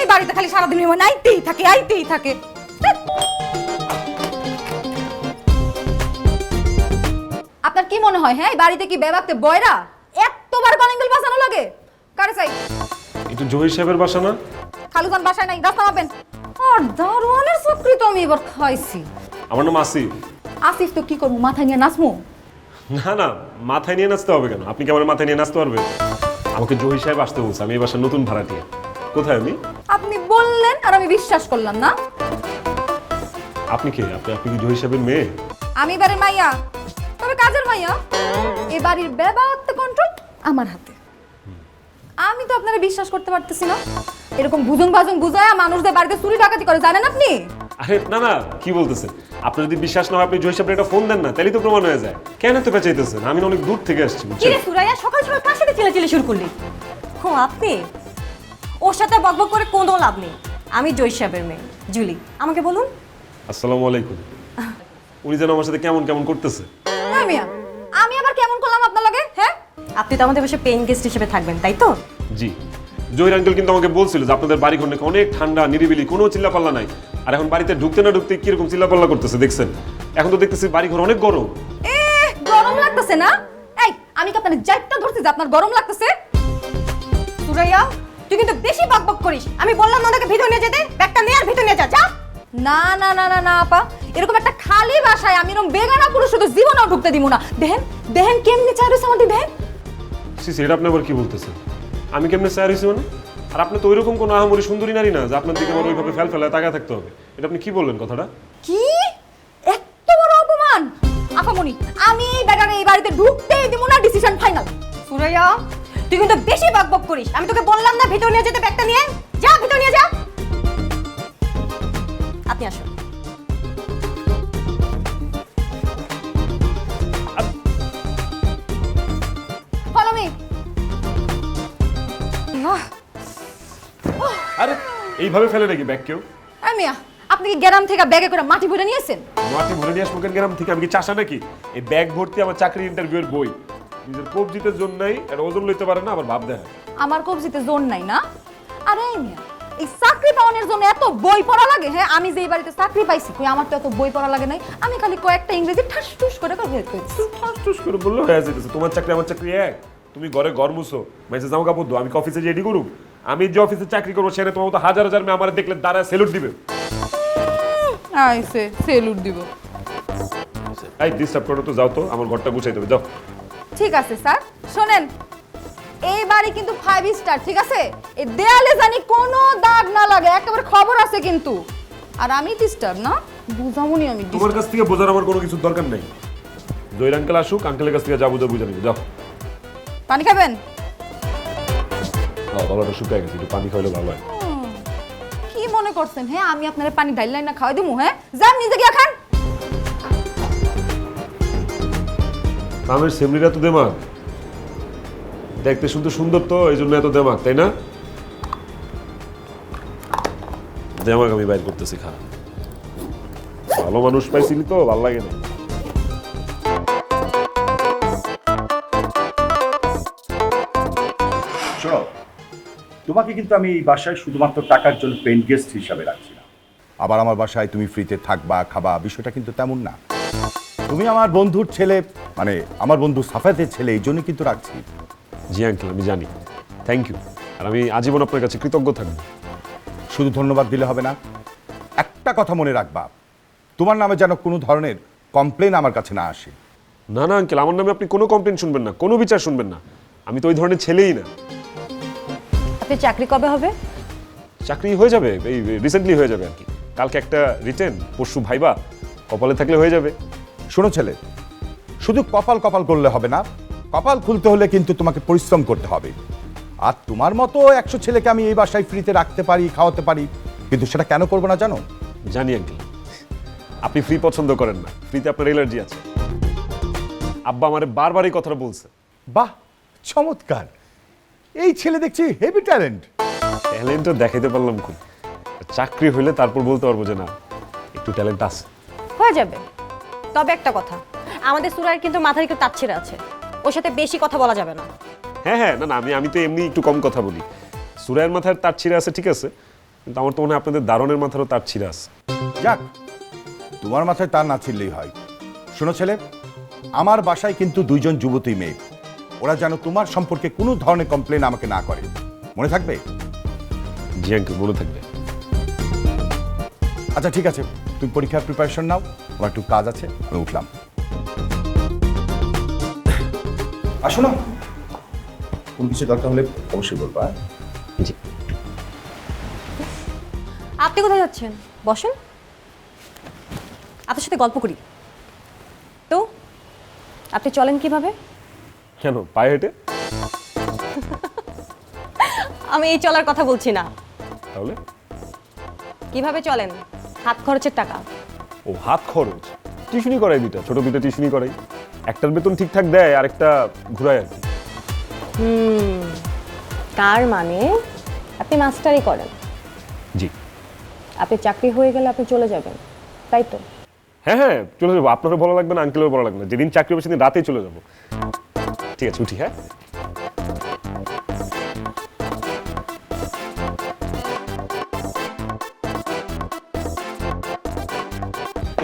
এই বাড়িতে খালি সারাদিন মেহমান আইতেই থাকে। আপনার কি মনে হয় হ্যাঁ এই বাড়িতে কি বেবাকতে বয়রা এতবার কলিংবেল বাজানো লাগে? কারে চাই? এটা জহির সাহেবের বাসা না? খালুজান বাসায় নাই, রাস্তা মাপেন। আর দারোয়ানের চাকরি তো আমি এবার খাইছি। আমার নাম আসিফ। আসিফ তো কি করবো, মাথায় নিয়ে নাচমু? না না, মাথায় নিয়ে নাচতে হবে কেন? আপনি কি আমার মাথায় নিয়ে নাচতে পারবেন? আমাকে জহির সাহেব আসতে বলছে, আমি এই বাসার নতুন ভাড়াটিয়া। কোথায় আমি? আপনি বললেন আর আমি বিশ্বাস করলাম না। আপনি কে? আপনি কি জহির সাহেবের মেয়ে? আমি এবারে মাইয়া, তবে কাজের মাইয়া। এ বাড়ির বেবাকতে কন্ট্রোল আমার হাতে। আমি তো আপনারা বিশ্বাস করতে পারতেছি না। এরকম বুঝুন বাজুন বুঝায়া মানুষদের বাড়িতে চুরি ডাকাতি করে, জানেন আপনি? আরে না না, কি বলতেছেন? আপনার যদি বিশ্বাস না হয় আপনি জহির সাহেবের একটা ফোন দেন না, তাহলেই তো প্রমাণ হয়ে যায়। কেন এত পেঁচাইতেছেন? আমি অনেক দূর থেকে আসছি, কি বুঝছেন? রে সুরাইয়া, সকাল সকাল কার সাথে চিল্লাচিল্লি শুরু করলি? হো আপনি? ওর সাথে বকবক করে কোনো লাভ নেই। আমি জয় সাহেবের মেয়ে জুলি, আমাকে বলুন। আসসালামু আলাইকুম। উনি যেন আমার সাথে কেমন কেমন করতেছে। হ্যাঁ মিয়া, আমি আবার কেমন করলাম আপনার লগে? হ্যাঁ, আপনি তো আমাদের বাসায় পেইং গেস্ট হিসেবে থাকবেন, তাই তো? জি, জহির আঙ্কেল কিন্তু আমাকে বলছিল যে আপনাদের বাড়ি ঘর নাকি অনেক ঠান্ডা নিরিবিলি, কোনো চিল্লাপাল্লা নাই। আর এখন বাড়িতে ঢুকতে না ঢুকতে কিরকম চিল্লাপাল্লা করতেছে দেখছেন? এখন তো দেখতেছি বাড়ি ঘর অনেক গরম। গরম লাগতেছে না? এই আমি কি আপনার জাইটটা ধরছি যে আপনার গরম লাগতেছে? সুরাইয়া, তুই কিন্তু বেশি বকবক করিস। আমি বললাম না ওনাকে ভিতরে নিয়ে যেতে, ব্যাগটা নিয়ে আর ভিতরে নিয়ে যা। না না না না না আপা, এরকম একটা খালি বাসায় আমি এরকম বেগানা পুরুষ শুধু জীবনেও ঢুকতে দিব না। দেখেন দেখেন কেমনে চাইছে আমাদের, দেখেন। সিসি, এটা আপনি আবার কি বলতেছেন? আমি কেমনে স্যার হয়েছি মানে? আর আপনি তো ওইরকম কোনো আহামরি সুন্দরী নারী না যে আপনার দিকে আমার ওইভাবে ফেলায় তাকায় থাকতে হবে। এটা আপনি কি বললেন কথাটা? কি এত বড় অপমান! আপামনি, আমি এই বেগানে এই বাড়িতে ঢুকতেই দিব না, ডিসিশন ফাইনাল। সুরাইয়া, তুই কিন্তু বেশি বকবক করিস। আমি তোকে বললাম না ভিতরে নিয়ে যেতে, ব্যাগটা নিয়ে যা, ভিতরে নিয়ে যা। আপনি আসুন। Follow me. আরে এইভাবে ফেলে নাকি ব্যাগ কেউ? এই মিয়া, আপনি কি গ্রাম থেকে ব্যাগে করে মাটি ভরে নিয়েছেন? মাটি ভরে নিয়ে আসবো কেন গ্রাম থেকে? আমি কি চাষা নাকি? এই ব্যাগ ভর্তি আমার চাকরি ইন্টারভিউয়ের বই। নিজের কবজিতে জোর নাই, আর ওজন লইতে পারে না, আবার ভাব দেয়। আমার কবজিতে জোর নাই না? আরে এই মিয়া, এই চাকরি পাওয়ানোর জন্য এত বই পড়া লাগে? হ্যাঁ, আমি যে এই বাড়িতে চাকরি পাইছি কই আমার তো এত বই পড়া লাগে নাই। আমি খালি কয়েকটা ইংরেজি ঠাস ঠুস করে বের করেছি। ঠাস করে বললো হয়ে যেতেছে। তোমার চাকরি আমার চাকরি এক। তুমি ঘরে ঘর মুছো, মেসে জামা কাপড় দো, আমি কি অফিসে রেডি করুক? আমি যে অফিসে চাকরি করবো সেখানে তোমার মতো হাজার হাজার মেয়ে আমার দেখলে দাঁড়ায় সেলুট দিবে। আইসে সেলুট দিব। এই ডিস্টার্ব করো তো, যাও তো, আমার ঘরটা গুছাই দেবে, যাও। ঠিক আছে স্যার, শোনেন, এই বাড়ি কিন্তু 5 স্টার, ঠিক আছে? এই দেয়ালে জানি কোনো দাগ না লাগে, একেবারে খবর আছে কিন্তু। আর আমি ডিস্টার্ব না, বুঝামুনি আমি তোমার কাছ থেকে বোঝার আমার কোনো কিছু দরকার নেই। জহির আঙ্কেল আসুক, আঙ্কেলের কাছ থেকে যা বুঝে বুঝে নিবে, যাও। পানি খাবেন? গলাটা শুকায় গেছে, একটু পানি খাইলে ভালো হয়। কি মনে করছেন হ্যাঁ আমি আপনার পানি ঢাইলাই না খাওয়াই দিমু? হ্যাঁ, যান নিজে গিয়া খান। আমের সেমরিরা তো দেমাগ, দেখতে শুনতে সুন্দর তো, এই জন্য এত দেমাগ, তাই না? দেমাগ আমি বাইর করতেছি, খা। ভালো মানুষ পাইছিলি তো, ভাল লাগে না। শোনো, তোমাকে কিন্তু আমি এই বাসায় শুধুমাত্র টাকার জন্য পেইন্ট গেস্ট হিসাবে রাখছি না। আবার আমার বাসায় তুমি ফ্রিতে থাকবা, খাবা, বিষয়টা কিন্তু তেমন না। তুমি আমার বন্ধুর ছেলে, মানে আমার বন্ধু সাফাতের ছেলে, এই জন্য কিন্তু রাখছি। জি আঙ্কেল, আমি জানি। Thank you. আর আমি আজীবন আপনার কাছে কৃতজ্ঞ থাকবো। শুধু ধন্যবাদ দিলে হবে না, একটা কথা মনে রাখবা, তোমার নামে যেন কোনো ধরনের কমপ্লেন আমার কাছে না আসে। না না আঙ্কেল, আমার নামে আপনি কোনো কমপ্লেন শুনবেন না, কোনো বিচার শুনবেন না। আমি তো ওই ধরনের ছেলেই না। আপনি চাকরি কবে হবে? চাকরি হয়ে যাবে, এই রিসেন্টলি হয়ে যাবে আর কি। কালকে একটা রিটেন, পরশু ভাইবা, কপালে থাকলে হয়ে যাবে। শোনো ছেলে, শুধু কপাল কপাল করলে হবে না, কপাল খুলতে হলে কিন্তু তোমাকে পরিশ্রম করতে হবে। আর তোমার মতো 100 ছেলেকে আমি এই বাসায় ফ্রিতে রাখতে পারি, খাওয়াতে পারি, কিন্তু সেটা কেন করবো না জানো? জানি আঙ্কেল, আপনি ফ্রি পছন্দ করেন না, ফ্রিতে আপনার এলার্জি আছে। আব্বা আমারে বারবার এই কথাটা বলছে। বাহ, চমৎকার! এই ছেলে দেখছি হেভি ট্যালেন্ট। ট্যালেন্টও দেখাইতে পারলাম কই? চাকরি হইলে তারপর বলতে পারবো যে না, একটু ট্যালেন্ট আছে। হয়ে যাবে। তবে একটা কথা, আমাদের সুরাইয়ের কিন্তু মাথায় একটু তাচ্ছিরা আছে, ওর সাথে বেশি কথা বলা যাবে না। হ্যাঁ হ্যাঁ, না না, আমি তো এমনি একটু কম কথা বলি। সুরায়ের মাথার তার ছিঁড়ে আছে ঠিক আছে, কিন্তু আমার তো মনে হয় আপনাদের দারণের মাথারও তার ছিঁড়ে আছে। যাক, তোমার মাথায় তার না ছিললেই হয়। শোনো ছেলে, আমার বাসায় কিন্তু দুইজন যুবতী মেয়ে, ওরা যেন তোমার সম্পর্কে কোনো ধরনের কমপ্লেন আমাকে না করে, মনে থাকবে? জি আঙ্কেল, মনে থাকবে। আচ্ছা ঠিক আছে, তুমি পরীক্ষার প্রিপারেশন নাও, আমার একটু কাজ আছে, আমি উঠলাম। আসো না, কোন কিছু দরকার হলে অবশ্যই বলবা। জি। আপনি কোথায় যাচ্ছেন? বসেন, আপনার সাথে গল্প করি। তো আপনি চলেন কিভাবে? কেন, পায়ে হেঁটে? আমি এই চলার কথা বলছি না, তাহলে? কিভাবে চলেন? হাত খরচের টাকা। ও, হাত খরচ। টিউশনি করাই দুইটা, ছোট দুইটা টিউশনি করাই। একটার বেতন ঠিকঠাক দেয়, আর একটা ঘুরায় আর কি। তার মানে আপনি মাস্টারি করেন? জি। আপনি চাকরি হয়ে গেলে আপনি চলে যাবেন, তাই তো? হ্যাঁ হ্যাঁ, চলে যাবো। আপনারও বলা লাগবে না, আঙ্কেলেরও বলা লাগবে না। যেদিন চাকরি হবে সেদিন রাতেই চলে যাবো। ঠিক আছে, উঠি। হ্যাঁ,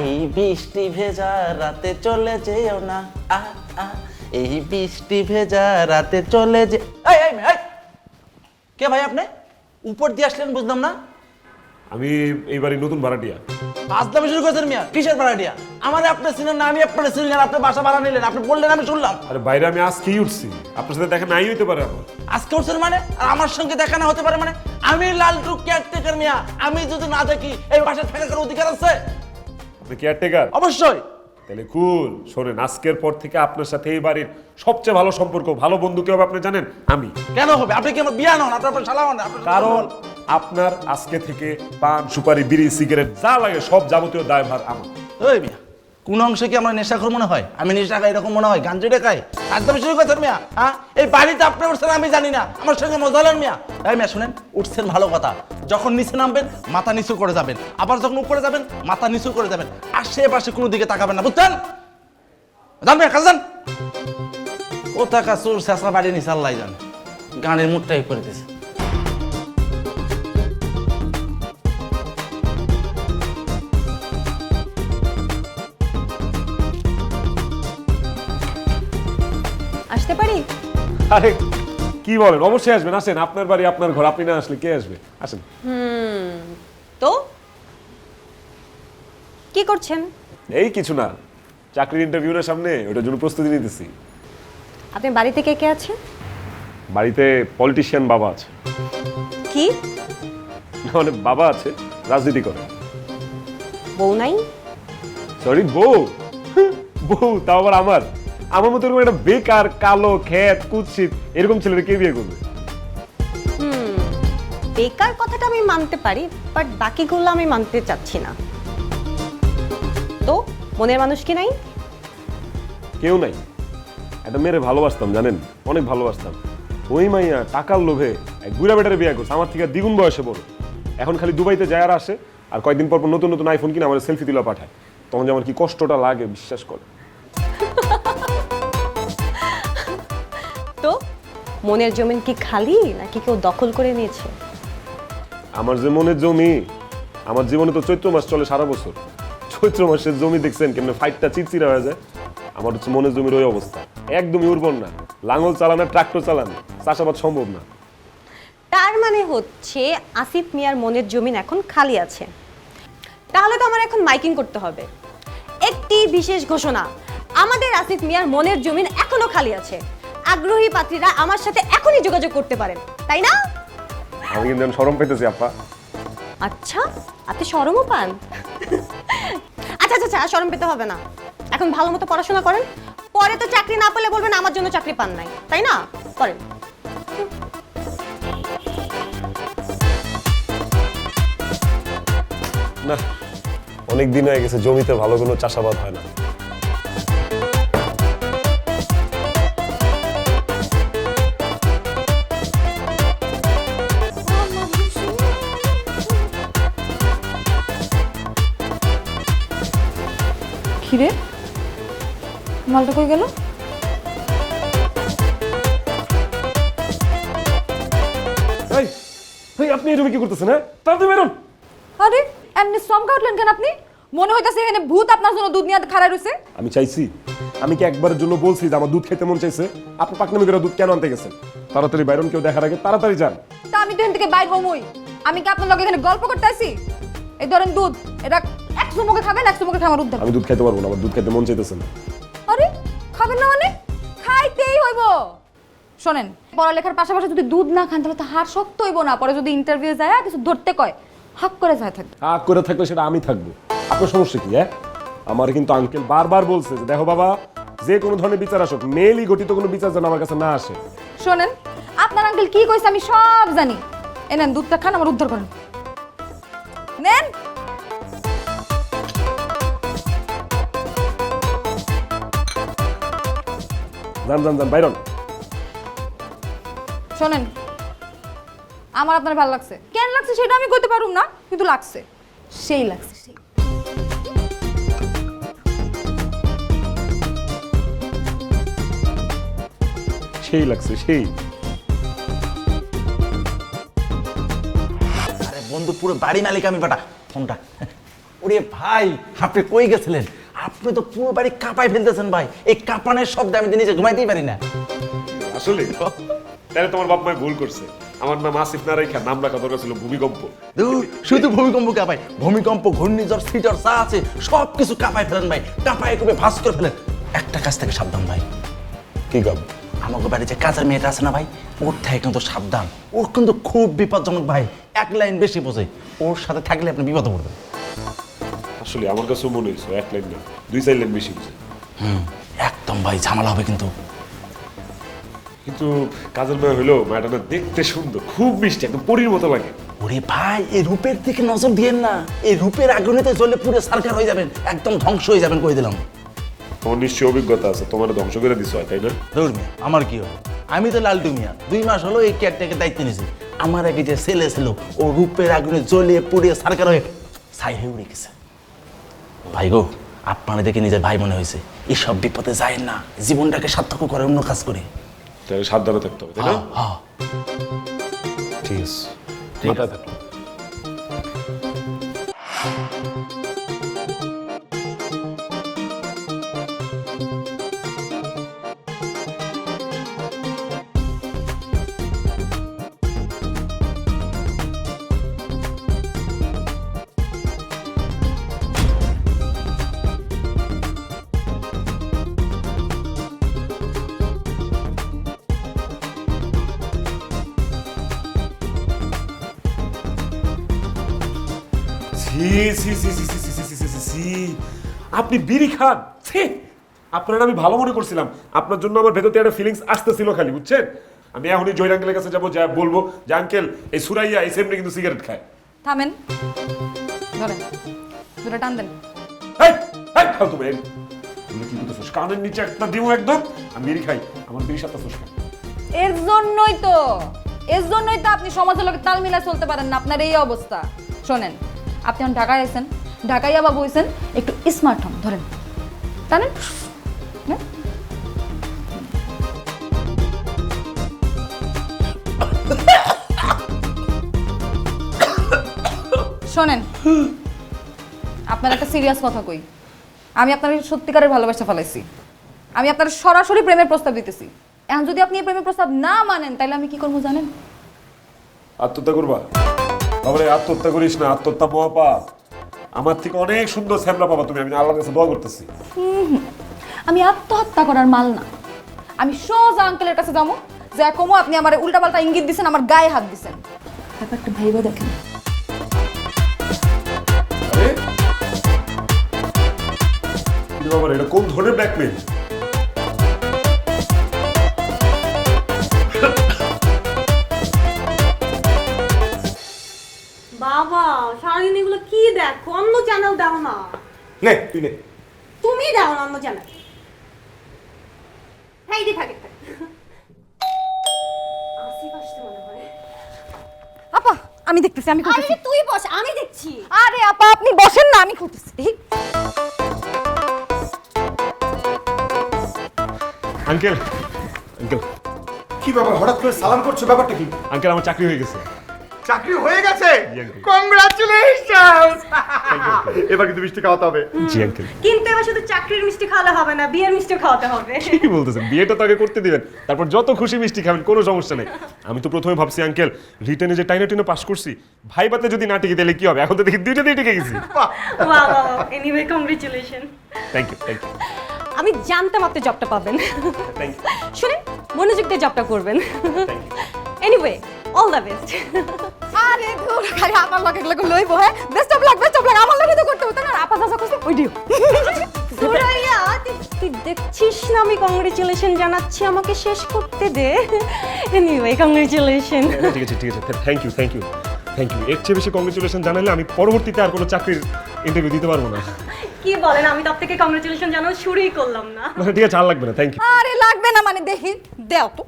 এই বৃষ্টি ভেজা রাতে চলে যেও না, এই বৃষ্টি ভেজা রাতে চলে যে। এই কে ভাই আপনি? উপর দিয়ে আসলেন বুঝলাম না। আমি এইবারই নতুন ভাড়াটিয়া। আজলামি শুরু করেছেন মিয়া, কিসের ভাড়াটিয়া? আমার আপনার চিনেন না, আমি আপনার চিনি না। আপনি বাসা ভাড়া নিলেন, আপনি বললেন, আমি শুনলাম। আরে বাইরে আমি আজকেই উঠছি, আপনার সাথে দেখা নাই হইতে পারে আমার। আজকে উঠছেন মানে? আর আমার সঙ্গে দেখা না হতে পারে মানে? আমি লালটু কেয়ারটেকার মিয়া, আমি যদি না দেখি এই বাসায় থাকার অধিকার আছে? আপনি কেয়ারটেকার? অবশ্যই। তাহলে কুল শোনেন, আজকের পর থেকে আপনার সাথে এই বাড়ির সবচেয়ে ভালো সম্পর্ক, ভালো বন্ধু কে হবে আপনি জানেন? আমি। কেন হবে? আপনি কি আমার বিয়া নন? আপনার শালা হন? কারণ আপনার আজকে থেকে পান, সুপারি, বিড়ি, সিগারেট যা লাগে সব যাবতীয় দায়ভার আমার। ওই মিয়া, কোন অংশে কি আমার নেশাখোর মনে হয়? আমি নেশা খাই এরকম মনে হয়? গাঞ্জুটা খাই? একদম শুরু করছেন মিয়া। হ্যাঁ, এই বাড়িতে আপনি উঠছেন আমি জানি না, আমার সঙ্গে মজা হলেন মিয়া। এই মিয়া শুনেন, উঠছেন ভালো কথা, যখন নিচে নামবেন মাথা নিচু করে যাবেন, আবার যখন উপরে যাবেন মাথা নিচু করে যাবেন, আশেপাশে কোনো দিকে তাকাবেন না, বুঝছেন? জান মিয়া, কাজ যান। ও টাকা চোর শেষা বাড়ি নিচে আল্লাহ জান, গানের মুডটাই করে দিয়েছে। আসতে পারি? আরে কি বলেন, অবশ্যই আসবেন, আসেন। আপনার বাড়ি আপনার ঘর, আপনি না আসলে কে আসবে? আসেন। তো কি করছেন? এই কিছু না, চাকরির ইন্টারভিউর সামনে, ওটার জন্য প্রস্তুতি নিতেছি। আপনার বাড়িতে কে কে আছে? বাড়িতে পলিটিশিয়ান বাবা আছে। কি? মানে বাবা আছে, রাজনীতি করে। বউ নাই? সরি, বউ? বউ তাও আবার আমার মতো এরকম একটা বেকার, কালো, খেত, কুৎসিত এরকম ছেলের কে বিয়ে করবে? বেকার কথাটা আমি মানতে পারি, বাট বাকিগুলো আমি মানতে চাচ্ছি না। তো মনের মানুষ কি নাই? কেউ নাই। একটা মেয়েরে ভালোবাসতাম জানেন, অনেক ভালোবাসতাম। ওই মাইয়া টাকার লোভে এক বুড়া বেটারে বিয়ে করছে, আমার থেকে দ্বিগুণ বয়সে বড়। এখন খালি দুবাইতে যায় আর আসে, আর কয়েকদিন পর পর নতুন নতুন আইফোন কিনে আমার সেলফি তুলে পাঠায়। তখন যে আমার কি কষ্টটা লাগে বিশ্বাস করে। তো মনের জমিন কি খালি নাকি কেউ দখল করে নিয়েছে? আমার যে মনের জমি, আমার জীবনে তো চৈত্র মাস চলে সারা বছর। চৈত্র মাসের জমি দেখছেন কেমন ফাইটটা চিরচিরা হয়ে যায়? আমার হচ্ছে মনের জমির ওই অবস্থা, একদমই উর্বর না। লাঙল চালানো, ট্রাক্টর চালানো, চাষাবাদ সম্ভব না। তার মানে হচ্ছে আসিফ মিয়ার মনের জমিন এখন খালি আছে। তাহলে তো আমার এখন মাইকিং করতে হবে। একটি বিশেষ ঘোষণা, আমাদের আসিফ মিয়ার মনের জমিন এখনো খালি আছে। আগ্রহী প্রার্থীরা আমার সাথে এখনই যোগাযোগ করতে পারেন, তাই না? আমি কিন্তু এখন শরম পেতেছি আপা। আচ্ছা, আপনি শরমও পান? আচ্ছা আচ্ছা আচ্ছা, শরম পেতে হবে না। এখন ভালো মতো পড়াশোনা করেন, পরে তো চাকরি না পেলে বলবেন আমার জন্য চাকরি পান নাই, তাই না? করেন। না, অনেক দিন হয়ে গেছে জমিতে ভালো কোনো চাষাবাদ হয় না। খিরে, মালটা কই গেল? এই আপনি এরকম কি করতেছেন? হ্যাঁ, তাড়াতাড়ি বেরোন। আরে এমনি চমকা উঠলেন কেন আপনি? মনে হইতাছে এখানে ভূত আপনার জন্য দুধ নিয়ে খাড়া রইছে। আমি চাইছি, আমি কি একবারের জন্য বলছি যে আমার দুধ খেতে মন চাইছে? আপনি পাকনামি করে দুধ কেন আনতে গেছেন? তাড়াতাড়ি বাইরন, কেউ দেখার আগে তাড়াতাড়ি যান। তা আমি তো এখান থেকে বাইর হমই। আমি কি আপনার লগে এখানে গল্প করতে আইছি? এই ধরেন দুধ, এটা 100 মুখে খাবেন, 100 মুখে খাবার উদ্ধার। আমি দুধ খেতে পারবো না, আমার দুধ খেতে মন চাইতেছে না। আরে খাবেন না মানে? খাইতেই হইব। শোনেন, পড়ালেখার পাশাপাশি যদি দুধ না খান তাহলে তো হাড় শক্ত হইব না। পরে যদি ইন্টারভিউ যায় কিছু ধরতে কয়, হাক করে যায় থাকবে। হাক করে থাকলে সেটা আমি থাকবো, আপনার সমস্যা কি? হ্যাঁ, আমার কিন্তু আঙ্কেল বারবার বলছে যে দেখো বাবা, যে কোনো ধরনের বিচার আসুক, মেলই গঠিত কোনো বিচার যেন আমার কাছে না আসে। শোনেন, আপনার আঙ্কেল কি কইছে আমি সব জানি। এনেন দুধটা খান, আমার উদ্ধার করেন। নেন। যান যান যান বাইরন। শোনেন, আমার আপনার ভালো লাগছে। কেন লাগছে সেটা আমি কইতে পারুম না, কিন্তু লাগছে, সেই লাগছে সেই। সেই লাগছে সেই। আরে বন্ধু, পুরো বাড়ি মালিক আমি বেটা। ফোনটা। ওরে ভাই, আপনি কই গেছিলেন? আপনি তো পুরো বাড়ি কাঁপাই ফেলতেছেন ভাই। এই কাঁপানের শব্দে আমি তো নিজে ঘুমাইতেই পারি না। আসলে তাহলে তোমার বাপ মায় ভুল করছে। আমার নাম আসিফ না রেখা নাম রাখা দরকার ছিল ভূমিকম্প। শুধু ভূমিকম্প কাঁপাই, ভূমিকম্প, ঘূর্ণিঝড়, সিটর যা আছে সব কিছু কাঁপাই ফেলেন ভাই। কাঁপাই কবে ভাস করে ফেলেন। একটা কাজ থেকে সাবধান ভাই। কি গম? আমাকে বাড়ি যে কাজের মেয়েটা আছে না ভাই, ওর থেকে কিন্তু সাবধান। ওর কিন্তু খুব বিপজ্জনক ভাই। এক লাইন বেশি বোঝে। ওর সাথে থাকলে আপনি বিপদে পড়বেন। আসলে আমার কাছে মনে হয়েছে 1 লাইন না 2-4 লাইন বেশি বুঝে। একদম ভাই ঝামেলা হবে কিন্তু। কিন্তু কাজের মেয়ে হইলো মেয়েটা না দেখতে সুন্দর, খুব মিষ্টি, একদম পরীর মতো লাগে। ওরে ভাই, এই রূপের দিকে নজর দিয়েন না। এই রূপের আগুনেতে জ্বলে পুরো সার্কার হয়ে যাবেন, একদম ধ্বংস হয়ে যাবেন কই দিলাম। তোমার নিশ্চয়ই অভিজ্ঞতা আছে, তোমার ধ্বংস করে দিছো, তাই না? দৌড় মিয়া, আমার কি হবে? আমি তো লালটু মিয়া, 2 মাস হলো এই কেয়ারটেকের দায়িত্ব নিয়েছি। আমার আগে যে ছেলে ছিল, ও রূপের আগুনে জ্বলে পুড়ে সার্কার হয়ে ছাই হয়ে উড়ে গেছে। ভাই গো, আপনারা দেখে নিজের ভাই মনে হয়েছে। এসব বিপদে যায় না, জীবনটাকে সার্থক করে অন্য কাজ করে। তাহলে সাবধানে থাকতে হবে, তাই না? হ্যাঁ, ঠিক আছে, ঠিক আছে। আপনি বিড়ি খান? আপনার আমি ভালো মনে করছিলাম, আপনার জন্য আমার ভেতর থেকে একটা ফিলিংস আসতেছিল খালি, বুঝছেন? আমি এখনই জয় আঙ্কেলের কাছে যাবো, যা বলবো যে আঙ্কেল এই সুরাইয়া এই সেমনি কিন্তু সিগারেট খায়। থামেন, ধরেন দুটো টান দেন। এই এই ফালতু মেয়ে, তুমি কি করতেছস? কানের নিচে একটা দিমু একদম। আমি বিড়ি খাই, আমার বিড়ি সাথে ফুসকা। এর জন্যই তো আপনি সমাজের লোকের তাল মিলাই চলতে পারেন না, আপনার এই অবস্থা। শোনেন, আপনি এখন ঢাকায় আছেন, ঢাকাইয়া বাবু হয়েছেন, একটু স্মার্ট হন। ধরেন টানেন। হ্যাঁ? শোনেন, আপনার একটা সিরিয়াস কথা কই। আমি আপনার সত্যিকারের ভালোবাসা ফেলাইছি। আমি আপনার সরাসরি প্রেমের প্রস্তাব দিতেছি। এখন যদি আপনি এই প্রেমের প্রস্তাব না মানেন তাহলে আমি কি করবো জানেন? আত্মহত্যা করবা? বাবারে, আত্মহত্যা করিস না, আত্মহত্যা মহাপাপ। আমার থেকে অনেক সুন্দর স্যামলা পাবা তুমি, আমি আল্লাহর কাছে দোয়া করতেছি। আমি আত্মহত্যা করার মাল না। আমি সোজা আঙ্কেলের কাছে যাবো, যা কমো আপনি আমার উল্টাপাল্টা ইঙ্গিত দিছেন, আমার গায়ে হাত দিছেন। ব্যাপারটা ভাইবা দেখেন। বাবারে, এটা কোন ধরনের ব্ল্যাকমেল? বাবা, সারাদিন এগুলো কি দেখো? অন্য চ্যানেল দাও না। নে তুই নে। তুমি দাও না অন্য চ্যানেল। হ্যাঁ, দি থাকে। আসিফ আসতে মনে হয়। আপা, আমি দেখতেছি, আমি আরে করতেছি। তুই বস, আমি দেখছি। আরে আপা, আপনি বসেন না, আমি করতেছি। আঙ্কেল, আঙ্কেল, কি ব্যাপার, হঠাৎ করে সালাম করছো? ব্যাপারটা কি? আঙ্কেল, আমার চাকরি হয়ে গেছে। চাকরি হয়ে গেছে জি, uncle. কংগ্রাচুলেশন এবার কিন্তু মিষ্টি খাওয়াতে হবে জি আঙ্কেল। কিন্তু এবার শুধু চাকরির মিষ্টি খাওয়ালে হবে না, বিয়ের মিষ্টি খাওয়াতে হবে। কি বলতেছেন, বিয়েটা তো আগে করতে দিবেন, তারপর যত খুশি মিষ্টি খাবেন, কোনো সমস্যা নেই। আমি তো প্রথমে ভাবছি আঙ্কেল রিটেনে যে টাইনে পাস করছি, ভাইবাতে যদি না টিকে দিলে কি হবে, এখন তো দেখি দুইটা দিয়ে টিকে গেছি। Wow anyway congratulation. Thank you thank you আমি জানতাম আপনি জবটা পাবেন। থ্যাংক ইউ শুনেন, মনোযোগ দিয়ে জবটা করবেন। Anyway all the best. আরে ধুর, খালি আমার লগে এগুলো লইবো। হ্যাঁ, বেস্ট অফ লাক, আমার লগে তো করতে হতো না। আপা চাচা কইছে ওইডিও। সুরাইয়া, তুই দেখছিস না আমি কংগ্রাচুলেশন জানাচ্ছি, আমাকে শেষ করতে দে। Anyway congratulation. ঠিক আছে ঠিক আছে, thank you thank you thank you. এর চেয়ে বেশি কংগ্রেচুলেশন জানালে আমি পরবর্তীতে আর কোনো চাকরির ইন্টারভিউ দিতে পারবো না। কি বলেন, আমি তো থেকে কংগ্রাচুলেশন জানানো শুরুই করলাম না। মানে ঠিক আছে, আর লাগবে না, থ্যাংক ইউ। আরে লাগবে না মানে দেখি দেও তো।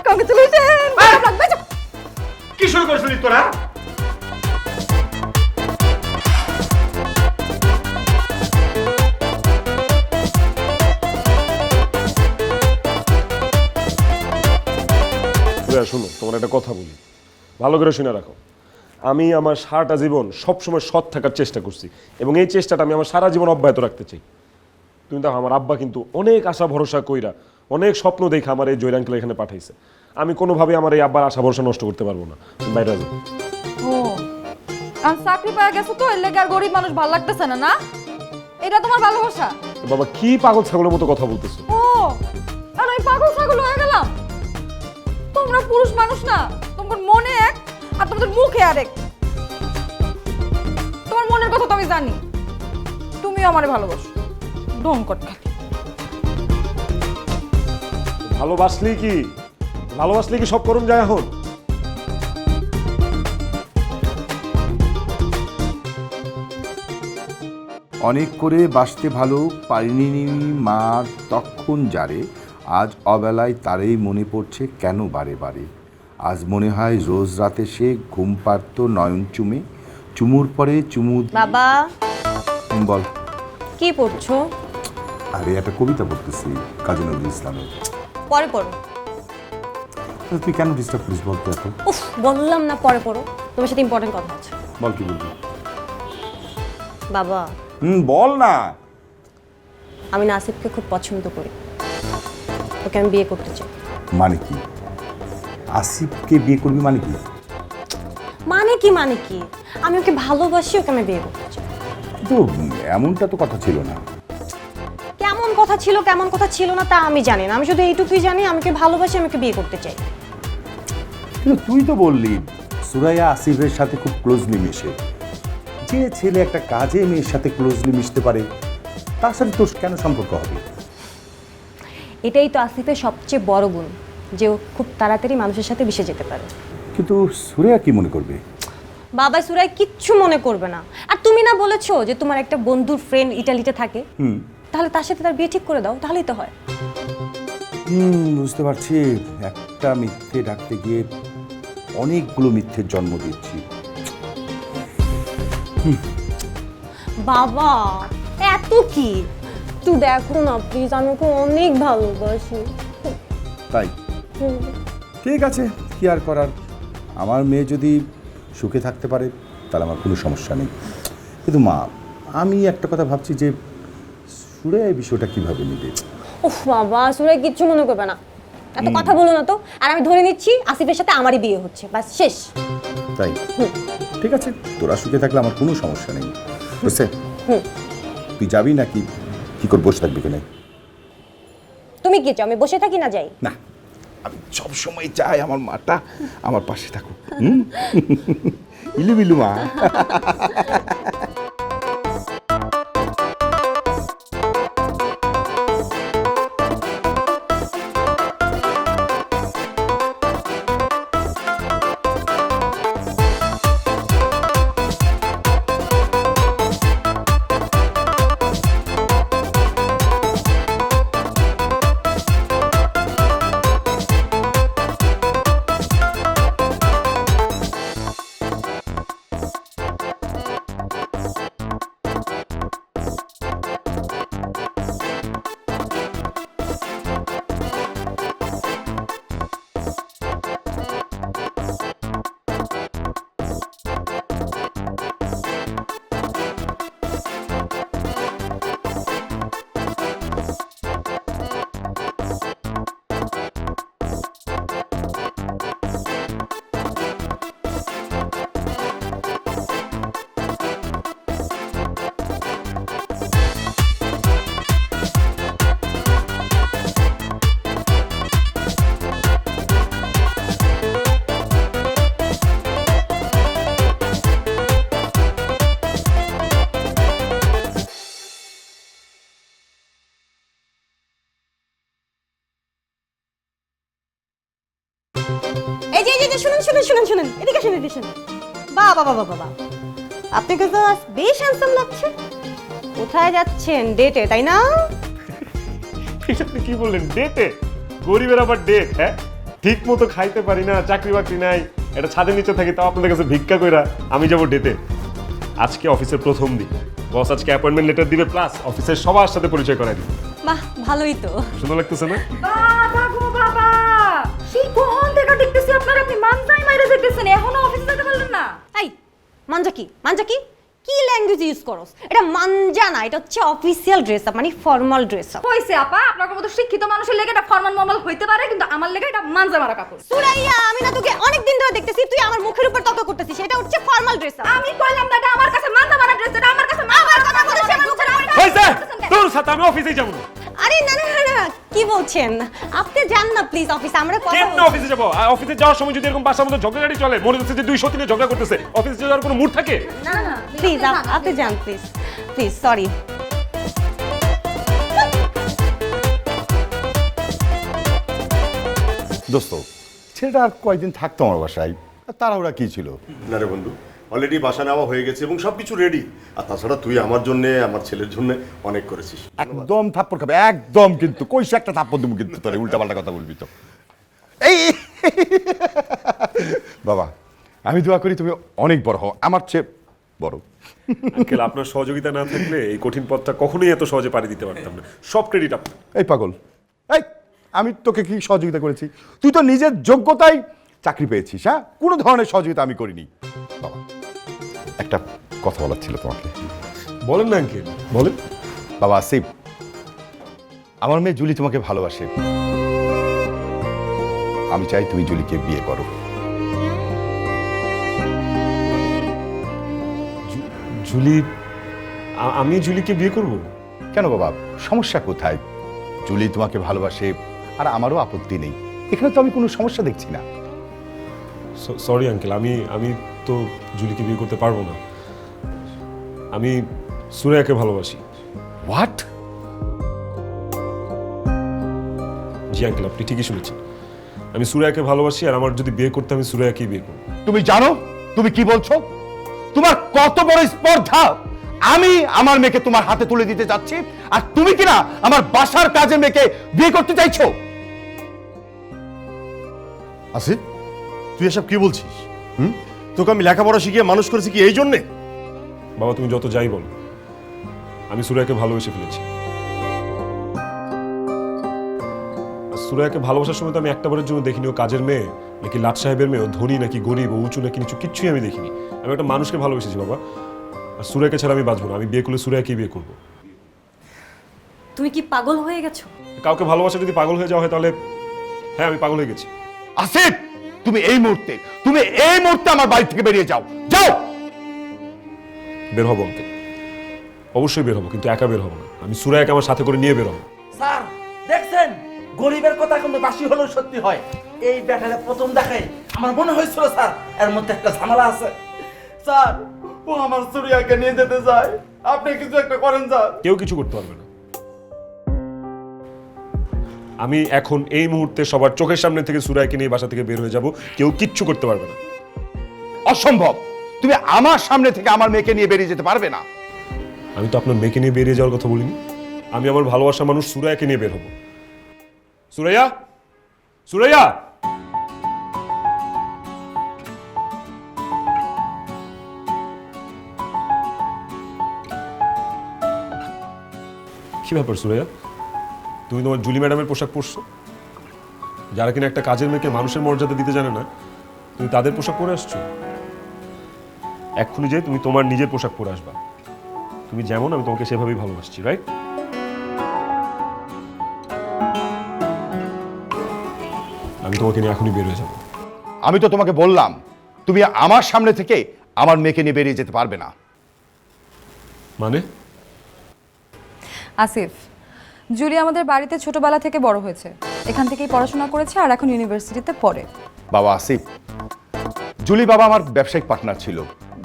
কংগ্রাচুলেশন। লাগবে তো। কি শুরু করছিস তোরা শোনো, তোমার একটা কথা বলি, ভালো করে শুনে রাখো। আমি আমার সারাটা জীবন সবসময় সৎ থাকার চেষ্টা করছি, এবং এই চেষ্টাটা আমি আমার সারা জীবন অব্যাহত রাখতে চাই। তুমি দেখো, আমার আব্বা কিন্তু অনেক আশা ভরসা কইরা, অনেক স্বপ্ন দেখে আমার এই জয়রাঙ্কেল এখানে পাঠাইছে। আমি কোনোভাবে আমার এই আব্বার আশা ভরসা নষ্ট করতে পারবো না। তুমি বাইরে যাও। ও, আমি চাকরি পেয়ে গেছো তো, এর লেগে আর গরিব মানুষ ভালো লাগতেছে না, না? এটা তোমার ভালোবাসা? বাবা, কি পাগল ছাগলের মতো কথা বলতেছো? ও, আর আমি পাগল ছাগল হয়ে গেলাম? তোমরা পুরুষ মানুষ না, তোমার মনে এক আর তোমাদের মুখে আরেক। তোমার মনের কথা তো আমি জানি, তুমিও আমারে ভালোবাসো। ঢং কর খালি। ভালোবাসলেই কি সব করুন যায় এখন? অনেক করে বাসতে ভালো পারিনি মার তখন যারে, আজ অবেলায় তারেই মনে পড়ছে কেন বারে বারে। আজ মনে হয় রোজ রাতে সে ঘুম পারত নয়ন চুমে, চুমুর পরে চুমু বাবা, বল। কি পড়ছো? আরে একটা কবিতা পড়তেছি কাজী নজরুল ইসলামের। পরে পড়ো। তুই কেন ডিস্টার্ব করিস বলতে এত? উফ, বললাম না পরে পড়ো, তোমার সাথে ইম্পর্টেন্ট কথা আছে। বল কি বলবি? বাবা, বল না। আমি নাসিবকে খুব পছন্দ করি, ওকে আমি বিয়ে করতে চাই। মানে কি? আসিফকে বিয়ে করবি মানে কি? মানে কি আমি ওকে ভালোবাসি, ওকে আমি বিয়ে করতে চাই। কিন্তু এমনটা তো কথা ছিল না। কেমন কথা ছিল না তা আমি জানি না, আমি শুধু এইটুকুই জানি আমি ওকে ভালোবাসি, আমি ওকে বিয়ে করতে চাই। কিন্তু তুই তো বললি সুরাইয়া আসিফের সাথে খুব ক্লোজলি মিশে। যে ছেলে একটা কাজে মেয়ের সাথে ক্লোজলি মিশতে পারে, তার সাথে তোর কেন সম্পর্ক হবে? এটাই তো আসিফের সবচেয়ে বড় গুণ, যে ও খুব তাড়াতাড়ি মানুষের সাথে মিশে যেতে পারে। কিন্তু সুরাইয়া কি মনে করবে? বাবা, সুরাই কিচ্ছু মনে করবে না। আর তুমি না বলেছো যে তোমার একটা বন্ধুর ফ্রেন্ড ইটালিতে থাকে, তাহলে তার সাথে তার বিয়ে ঠিক করে দাও, তাহলেই তো হয়। বুঝতে পারছি, একটা মিথ্যে ঢাকতে গিয়ে অনেকগুলো মিথ্যের জন্ম দিচ্ছি। বাবা, এত কি? তুই দেখো না প্লিজ, আমি ওকে অনেক ভালোবাসি। তাই ঠিক আছে, কি আর করার। আমার মেয়ে যদি সুখে থাকতে পারে তাহলে আমার কোনো সমস্যা নেই। কিন্তু মা, আমি একটা কথা ভাবছি যে সুরাইয়া এই বিষয়টা কিভাবে নিবে? উফ বাবা, সুরাই কিচ্ছু মনে করবে না, এত কথা বলো না তো। আর আমি ধরে নিচ্ছি আসিফের সাথে আমারই বিয়ে হচ্ছে, বাস শেষ। তাই ঠিক আছে, তোরা সুখে থাকলে আমার কোনো সমস্যা নেই, বুঝছে? তুই যাবি নাকি কি করে বসে থাকবি কেন? তুমি কি চাও আমি বসে থাকি না যাই? না, আমি সবসময় চাই আমার মাটা আমার পাশে থাকুক। ইলু বিলু মা। এই যে শুনুন শুনুন শুনুন শুনুন এদিকে শুনুন এদিকে শুনুন বাবা বাবা বাবা আপনাকে তো আজ বেশ হ্যান্ডসাম লাগছে কোথায় যাচ্ছেন ডেটে তাই না এটা আপনি কি বললেন ডেটে? গরিবের আবার ডেট? হ্যাঁ, ঠিক মতো খাইতে পারি না, চাকরি বাকরি নাই, এটা ছাদের নিচে থাকি, তাও আপনাদের কাছে ভিক্ষা কইরা আমি যাব ডেটে? আজকে অফিসের প্রথম দিন, বস আজকে অ্যাপয়েন্টমেন্ট লেটার দিবে, প্লাস অফিসের সবার সাথে পরিচয় করাই দিবে। বাহ ভালোই তো সুন্দর লাগতেছে না? বাবা গো বাবা, সেই কখন থেকে দেখতেছি আপনারা আপনি মানজাই মাইরে যেতেছেন, এখনো অফিসে যেতে পারলেন না? এই মানজা কি কি ল্যাঙ্গুয়েজ ইউজ করস এটা মানজা না এটা হচ্ছে অফিসিয়াল ড্রেস আপ মানে ফর্মাল ড্রেস আপ হইছে আপা, আপনার মতো শিক্ষিত মানুষের লেগে এটা ফরমাল নরমাল হইতে পারে, কিন্তু আমার লেগে এটা মানজা মারা কাপড়। সুরাইয়া আমি না তোকে অনেক দিন ধরে দেখতেছি তুই আমার মুখের উপর তর্ক করতেছিস এটা হচ্ছে ফর্মাল ড্রেস আপ আমি কইলাম না এটা আমার কাছে মানজা মারা ড্রেস, এটা আমার কাছে আমার কথা বলছে আমার মুখের উপর। হইছে, তোর সাথে আমি অফিসেই যাব না। আরে না না না না কি বলছেন আপনি যান না প্লিজ অফিসে আমরা কথা কেন অফিসে যাব? অফিসে যাওয়ার সময় যদি এরকম বাসার মধ্যে ঝগড়াঝাটি চলে, মনে হচ্ছে যে দুই সতীনে ঝগড়া করতেছে, অফিসে যাওয়ার কোনো মুড থাকে? না না প্লিজ আপনি যান প্লিজ প্লিজ সরি দোস্ত, ছেলেটা আর কয়েকদিন থাকতো আমার বাসায়, আর তাড়াহুড়া কি ছিল? না রে বন্ধু, অলরেডি বাসা নেওয়া হয়ে গেছে এবং সবকিছু রেডি। আর তাছাড়া তুই আমার জন্য আমার ছেলের জন্য অনেক করেছিস। একদম থাপ্পড় খাবে, একদম, কিন্তু কইসে একটা থাপ্পড় দেবো কিন্তু তোরে, উল্টাপাল্টা কথা বলবি তো। এই বাবা, আমি দোয়া করি তুমি অনেক বড় হও, আমার চেয়ে বড়। আঙ্কেল, আপনার সহযোগিতা না থাকলে এই কঠিন পথটা কখনোই এত সহজে পাড়ি দিতে পারতাম না। সব ক্রেডিট আপনার। এই পাগল, এই আমি তোকে কি সহযোগিতা করেছি? তুই তো নিজের যোগ্যতায় চাকরি পেয়েছিস, হ্যাঁ? কোনো ধরনের সহযোগিতা আমি করিনি। বাবা, একটা কথা বলার ছিল তোমাকে। বলেন না আঙ্কেল, বলেন। বাবা আসিফ, আমার মেয়ে জুলি তোমাকে ভালোবাসে, আমি চাই তুমি জুলিকে বিয়ে করো। জুলি, আমি জুলিকে বিয়ে করব? কেন বাবা, সমস্যা কোথায়? জুলি তোমাকে ভালোবাসে আর আমারও আপত্তি নেই, এখানে তো আমি কোনো সমস্যা দেখছি না। সরি আঙ্কেল, আমি তো জুলিকে বিয়ে করতে পারবো না। আমি সুরাইয়াকে ভালোবাসি। হোয়াট? জি আঙ্কেল, আপনি ঠিকই শুনেছেন। আমি সুরাইয়াকে ভালোবাসি, আর আমার যদি বিয়ে করতে আমি সুরাইয়াকেই বিয়ে করব। তুমি জানো তুমি কি বলছো? তোমার কত বড় স্পর্ধা! আমি আমার মেয়েকে তোমার হাতে তুলে দিতে যাচ্ছি, আর তুমি কিনা আমার বাসার কাজে মেয়েকে বিয়ে করতে চাইছো? আসিফ, তুই এসব কি বলছিস? তোকে আমি লেখাপড়া শিখিয়ে মানুষ করেছি কি এই জন্যে? বাবা, তুমি যত যাই বলো, আমি সুরাইয়াকে ভালোবেসে ফেলেছি। আর সুরাইয়াকে ভালোবাসার সময় তো আমি একটাবারের জন্য দেখিনি ও কাজের মেয়ে নাকি লাট সাহেবের মেয়ে, ও ধনী নাকি গরিব, ও উঁচু নাকি নিচু, কিচ্ছুই আমি দেখিনি। আমি একটা মানুষকে ভালোবেসেছি বাবা। আর সুরাইয়াকে ছাড়া আমি বাঁচবো না। আমি বিয়ে করলে সুরাইয়াকেই বিয়ে করবো। তুমি কি পাগল হয়ে গেছো কাউকে ভালোবাসা যদি পাগল হয়ে যাওয়া হয়, তাহলে হ্যাঁ, আমি পাগল হয়ে গেছি। আসিফ, তুমি এই মুহূর্তে আমার বাড়ি থেকে বেরিয়ে যাও, যাও। বের হবো অঙ্কে, অবশ্যই বের হবো, কিন্তু একা বের হবো না। আমি সুরাইয়াকে আমার সাথে করে নিয়ে বের হবো। স্যার দেখছেন, গরিবের কথা কিন্তু বাসি হলেও সত্যি হয়। এই ব্যাটারে প্রথম দেখাই আমার মনে হয়েছিল স্যার এর মধ্যে একটা ঝামেলা আছে। স্যার, ও আমার সুরিয়াকে নিয়ে যেতে চায়, আপনি কিছু একটা করেন স্যার। কেউ কিছু করতে পারবে না। আমি এখন এই মুহূর্তে সবার চোখের সামনে থেকে সুরাইয়াকে নিয়ে বাসা থেকে বের হয়ে যাব, কেউ কিচ্ছু করতে পারবে না। অসম্ভব, তুমি আমার সামনে থেকে আমার মেয়েকে নিয়ে বেরিয়ে যেতে পারবে না। আমি তো আপনার মেয়েকে নিয়ে বেরিয়ে যাওয়ার কথা বলিনি। আমি আমার ভালোবাসার মানুষ সুরাইয়াকে নিয়ে বের হব। সুরাইয়া, সুরাইয়া, কি ব্যাপার সুরাইয়া? তুমি তোমার জুলি ম্যাডামের পোশাক পরছো? যারা কিনা একটা কাজের মেয়েকে মানুষের মর্যাদা দিতে জানে না, তুমি তাদের পোশাক পরে আসছো। এক্ষুনি যে তুমি তোমার নিজের পোশাক পরে আসবা। তুমি যেমন, আমি তোমাকে সেভাবেই ভালোবাসছি, রাইট? আমি তোমাকে নিয়ে এখনই বের হয়ে যাবো। আমি তো তোমাকে বললাম, তুমি আমার সামনে থেকে আমার মেয়েকে নিয়ে বেরিয়ে যেতে পারবে না। মানে? আসিফ, জুলি আমাদের বাড়িতে ছোটবেলা থেকে বড় হয়েছে, এখান থেকেই পড়াশোনা করেছে, আর এখন ইউনিভার্সিটিতে পড়ে। বাবা আসিফ, জুলি বাবা আমার ব্যবসায়িক পার্টনার ছিল।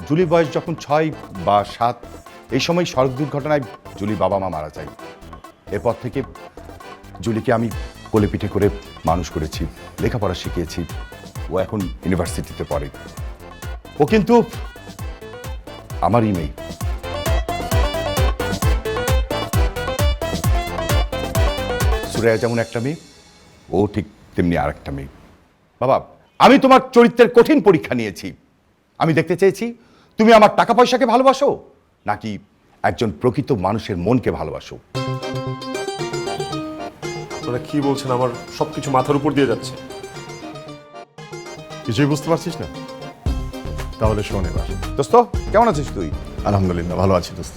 জুলি বয়স যখন 6 বা 7, এই সময় সড়ক দুর্ঘটনায় জুলি বাবা মা মারা যায়। এরপর থেকে জুলিকে আমি কোলে পিঠে করে মানুষ করেছি, লেখাপড়া শিখিয়েছি। ও এখন ইউনিভার্সিটিতে পড়ে। ও কিন্তু আমারই মেয়ে। সুরায়া যেমন একটা মেয়ে, ও ঠিক তেমনি আর একটা মেয়ে। বাবা, আমি তোমার চরিত্রের কঠিন পরীক্ষা নিয়েছি। আমি দেখতে চেয়েছি তুমি আমার টাকা পয়সাকে ভালোবাসো নাকি একজন প্রকৃত মানুষের মনকে ভালোবাসো। আপনারা কি বলছেন? আমার সবকিছু মাথার উপর দিয়ে যাচ্ছে। কিছুই বুঝতে পারছিস না? তাহলে শোন এবার। দোস্ত, কেমন আছিস তুই? আলহামদুলিল্লাহ ভালো আছি দোস্ত।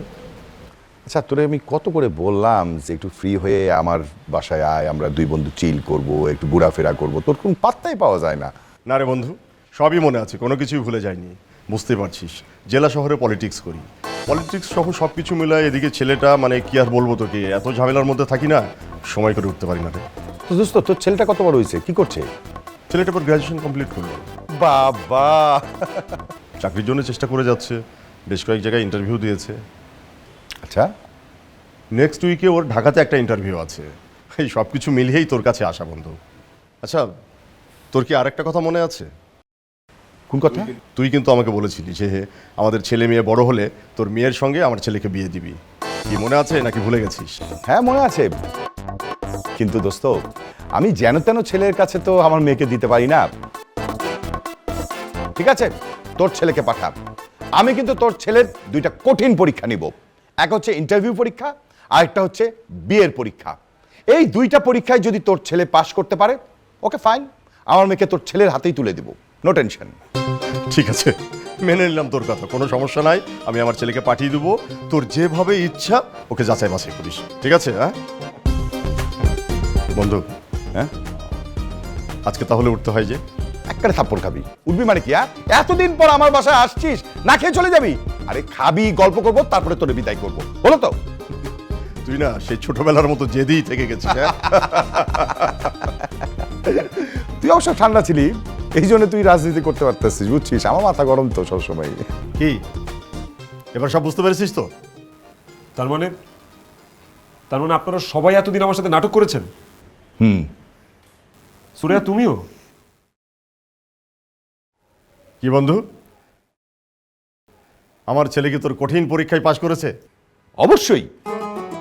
আচ্ছা, তোরে আমি কত করে বললাম যে একটু ফ্রি হয়ে আমার বাসায় আয়, আমরা দুই বন্ধু চিল করব, একটু ঘোরাফেরা করব, তোর কোন পাত্তাই পাওয়া যায় না। না রে বন্ধু, সবই মনে আছে, কোনো কিছুই ভুলে যায়নি। বুঝতে পারছিস, জেলা শহরে পলিটিক্স করি, পলিটিক্স সহ সব কিছু মিলায় এদিকে ছেলেটা মানে কি আর বলবো তোকে, এত ঝামেলার মধ্যে থাকি না, সময় করে উঠতে পারি না রে। তো দোস্ত, তোর ছেলেটা কত বড় হয়েছে, কি করছে? ছেলেটা পর গ্র্যাজুয়েশন কমপ্লিট করলো, বাবা! চাকরির জন্য চেষ্টা করে যাচ্ছে, বেশ কয়েক জায়গায় ইন্টারভিউ দিয়েছে। আচ্ছা, নেক্সট উইকে ওর ঢাকাতে একটা ইন্টারভিউ আছে। এই সব কিছু মিলিয়েই তোর কাছে আসা বন্ধু। আচ্ছা, তোর কি আরেকটা কথা মনে আছে? কোন কথা? তুই কিন্তু আমাকে বলেছিলি যে আমাদের ছেলে মেয়ে বড় হলে তোর মেয়ের সঙ্গে আমার ছেলেকে বিয়ে দিবি। কি মনে আছে নাকি ভুলে গেছিস? হ্যাঁ, মনে আছে। কিন্তু দোস্ত, আমি যেন তেন ছেলের কাছে তো আমার মেয়েকে দিতে পারি না। ঠিক আছে, তোর ছেলেকে পাঠা। আমি কিন্তু তোর ছেলের দুইটা কঠিন পরীক্ষা নিব। এক হচ্ছে ইন্টারভিউ পরীক্ষা, আর একটা হচ্ছে বিয়ের পরীক্ষা। এই দুইটা পরীক্ষায় যদি তোর ছেলে পাশ করতে পারে, ওকে ফাইন, আমার মেয়েকে তোর ছেলের হাতেই তুলে দিব, নো টেনশন। ঠিক আছে, মেনে নিলাম তোর কথা, কোনো সমস্যা নাই। আমি আমার ছেলেকে পাঠিয়ে দেবো, তোর যেভাবে ইচ্ছা ওকে যাচাই বাছাই করিস, ঠিক আছে? হ্যাঁ বন্ধু, হ্যাঁ, আজকে তাহলে উঠতে হয় যে? একটা থাপ্পড় খাবি। উঠবি মানে কি? এতদিন পর আমার বাসায় আসছিস, না খেয়ে চলে যাবি? আরে খাবি, গল্প করবো, তারপরে তোর বিদায় করবো, বলো তো? তুই না সেই ছোটবেলার মতো জেদিই থেকে গেছিস। হ্যাঁ তুই অবশ্য ঠান্ডা ছিলি, এই জন্য তুই রাজনীতি করতে পারতেছিস, বুঝছিস? আমার মাথা গরম তো সবসময়। কি এবার সব বুঝতে পেরেছিস তো? তার মানে আপনারা সবাই এতদিন আমার সাথে নাটক করেছেন? সুরাইয়া, তুমিও? কি বন্ধু, আমার ছেলে কি তোর কঠিন পরীক্ষায় পাশ করেছে? অবশ্যই,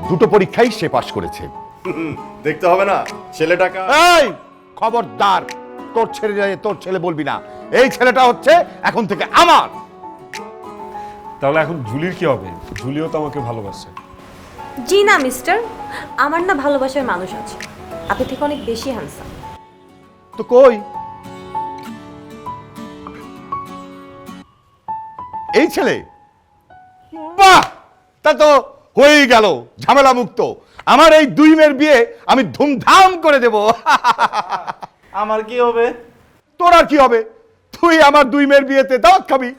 দুটো পরীক্ষাই সে পাশ করেছে। দেখতে হবে না ছেলেটাকে? এই খবরদার, তোর ছেলে বলবি না। এই ছেলেটা হচ্ছে এখন থেকে আমার। তাহলে এখন ঝুলির কি হবে? ঝুলিও তো আমাকে ভালোবাসে। জি না মিস্টার, আমার না ভালোবাসার মানুষ আছে, আপনি থেকে অনেক বেশি হ্যান্ডসাম। তো কই এই ছেলে? বাহ, তা তো হয়েই গেল, ঝামেলা মুক্ত। আমার এই দুই মেয়ের বিয়ে আমি ধুমধাম করে দেব। আমার কি হবে? তোর আর কি হবে? তুই আমার দুই মেয়ের বিয়েতে দাওয়াত খাবি।